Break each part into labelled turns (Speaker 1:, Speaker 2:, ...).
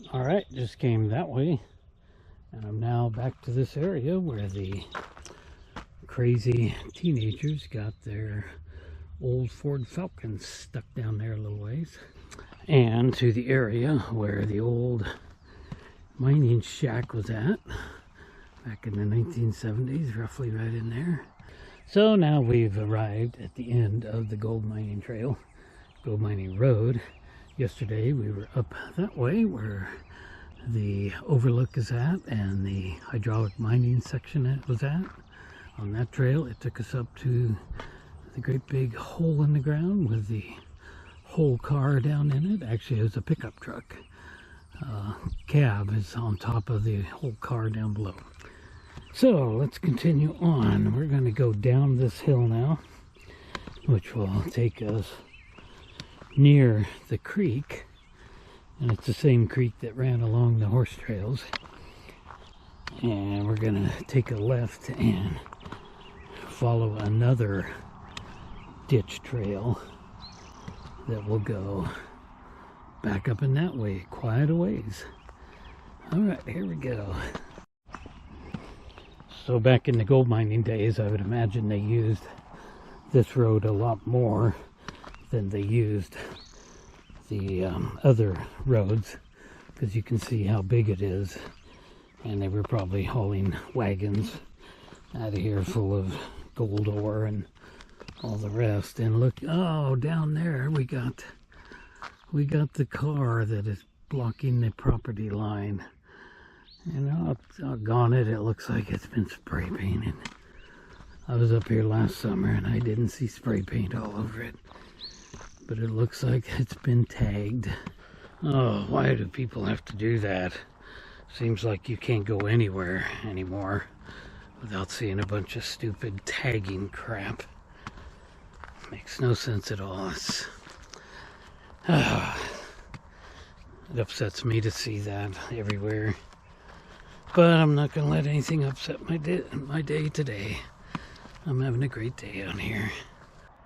Speaker 1: All right, just came that way, and I'm now back to this area where the crazy teenagers got their old Ford Falcons stuck down there a little ways, and to the area where the old mining shack was at back in the 1970s, roughly right in there. So now we've arrived at the end of the gold mining trail, gold mining road. Yesterday we were up that way where the overlook is at and the hydraulic mining section was at. On that trail it took us up to the great big hole in the ground with the whole car down in it. Actually it was a pickup truck. Cab is on top of the whole car down below. So let's continue on. We're going to go down this hill now, which will take us near the creek, and it's the same creek that ran along the horse trails. And we're going to take a left and follow another ditch trail that will go back up in that way, quite a ways. All right, here we go. So back in the gold mining days, I would imagine they used this road a lot more than they used the other roads, because you can see how big it is, and they were probably hauling wagons out of here full of gold ore and all the rest. And look, oh, down there we got the car that is blocking the property line. And doggone it, it looks like it's been spray painted. I was up here last summer and I didn't see spray paint all over it, but it looks like it's been tagged. Oh, why do people have to do that? Seems like you can't go anywhere anymore without seeing a bunch of stupid tagging crap. Makes no sense at all. It upsets me to see that everywhere. But I'm not going to let anything upset my day today. I'm having a great day out here.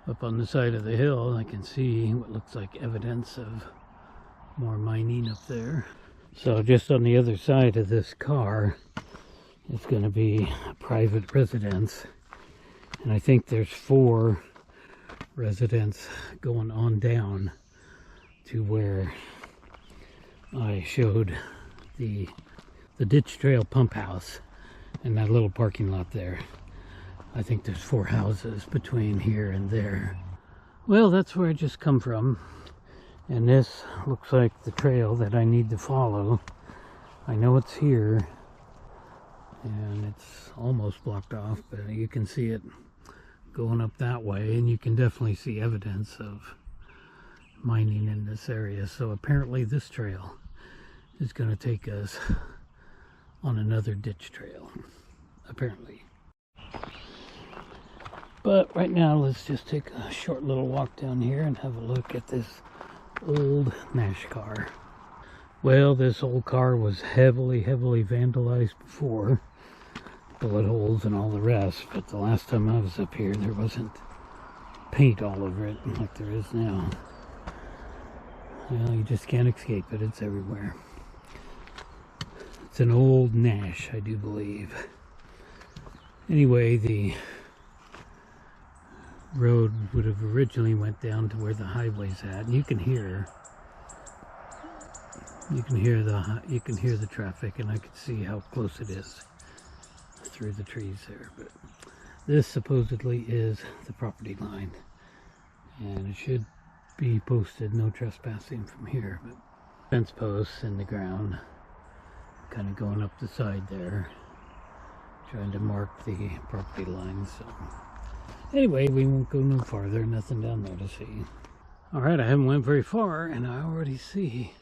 Speaker 1: Up on the side of the hill, I can see what looks like evidence of more mining up there. So just on the other side of this car, it's going to be a private residence. And I think there's 4 residents going on down to where I showed the ditch trail pump house and that little parking lot there. I think there's 4 houses between here and there. Well, that's where I just come from, and this looks like the trail that I need to follow. I know it's here and it's almost blocked off, but you can see it going up that way, and you can definitely see evidence of mining in this area. So apparently this trail is going to take us on another ditch trail, apparently. But right now, let's just take a short little walk down here and have a look at this old Nash car. Well, this old car was heavily vandalized before, bullet holes and all the rest, but the last time I was up here, there wasn't paint all over it like there is now. Well, you just can't escape it, it's everywhere. It's an old Nash, I do believe. Anyway, the road would have originally went down to where the highway's at, and you can hear the traffic, and I can see how close it is through the trees there. But this supposedly is the property line, and it should be posted no trespassing from here. But fence posts in the ground, kind of going up the side there, trying to mark the property line. So anyway, we won't go no farther, nothing down there to see. Alright, I haven't went very far and I already see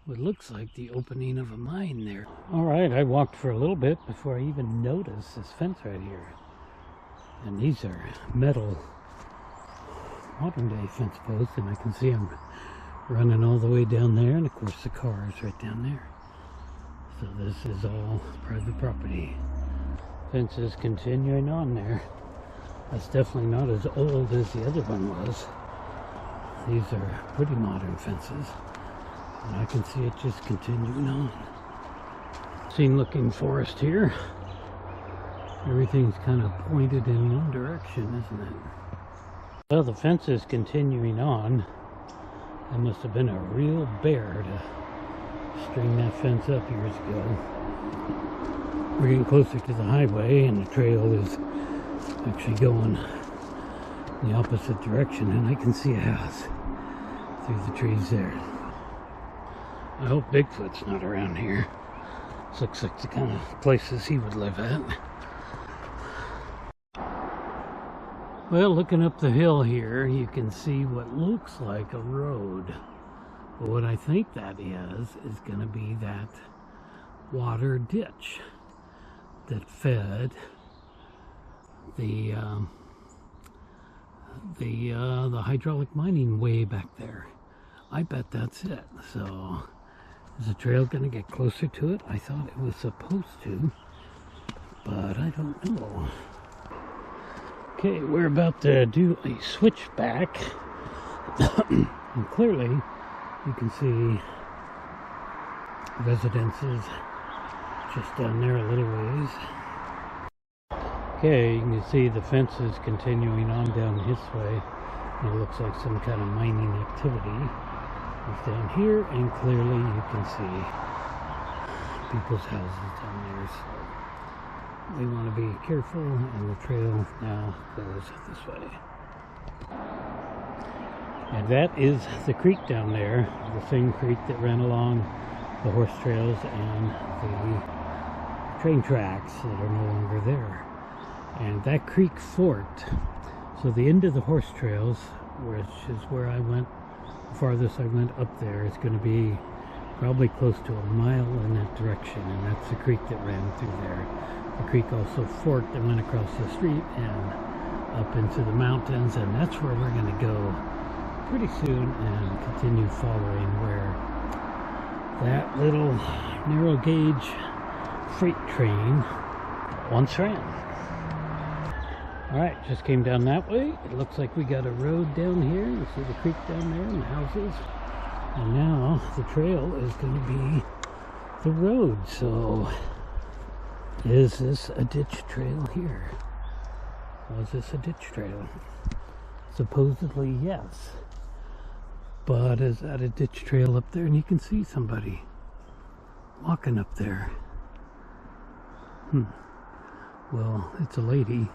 Speaker 1: what looks like the opening of a mine there. Alright, I walked for a little bit before I even noticed this fence right here. And these are metal modern day fence posts, and I can see them running all the way down there, and of course the car is right down there. So this is all private property. Fences continuing on there. That's definitely not as old as the other one was. These are pretty modern fences. And I can see it just continuing on. Scene looking forest here. Everything's kind of pointed in one direction, isn't it? Well, the fence is continuing on. That must have been a real bear to string that fence up years ago. We're getting closer to the highway, and the trail is actually going in the opposite direction, and I can see a house through the trees there. I hope Bigfoot's not around here. This looks like the kind of places he would live at. Well, looking up the hill here, you can see what looks like a road. But what I think that is going to be that water ditch that fed the hydraulic mining way back there. I bet that's it. So is the trail going to get closer to it? I thought it was supposed to, but I don't know. Okay, we're about to do a switchback, and clearly you can see residences just down there a little ways. Okay, you can see the fence is continuing on down this way, and it looks like some kind of mining activity is down here, and clearly you can see people's houses down there. So we want to be careful, and the trail now goes this way. And that is the creek down there, the same creek that ran along the horse trails and the train tracks that are no longer there. And that creek forked, so the end of the horse trails, which is where I went, the farthest I went up there, is going to be probably close to a mile in that direction, and that's the creek that ran through there. The creek also forked and went across the street and up into the mountains, and that's where we're going to go pretty soon and continue following where that little narrow gauge freight train once ran. Alright, just came down that way. It looks like we got a road down here. You see the creek down there and the houses. And now the trail is going to be the road. So is this a ditch trail here? Was this a ditch trail? Supposedly yes. But is that a ditch trail up there? And you can see somebody walking up there. Well, it's a lady.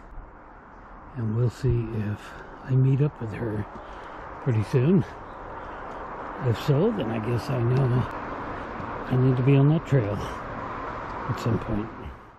Speaker 1: And we'll see if I meet up with her pretty soon. If so, then I guess I know I need to be on that trail at some point.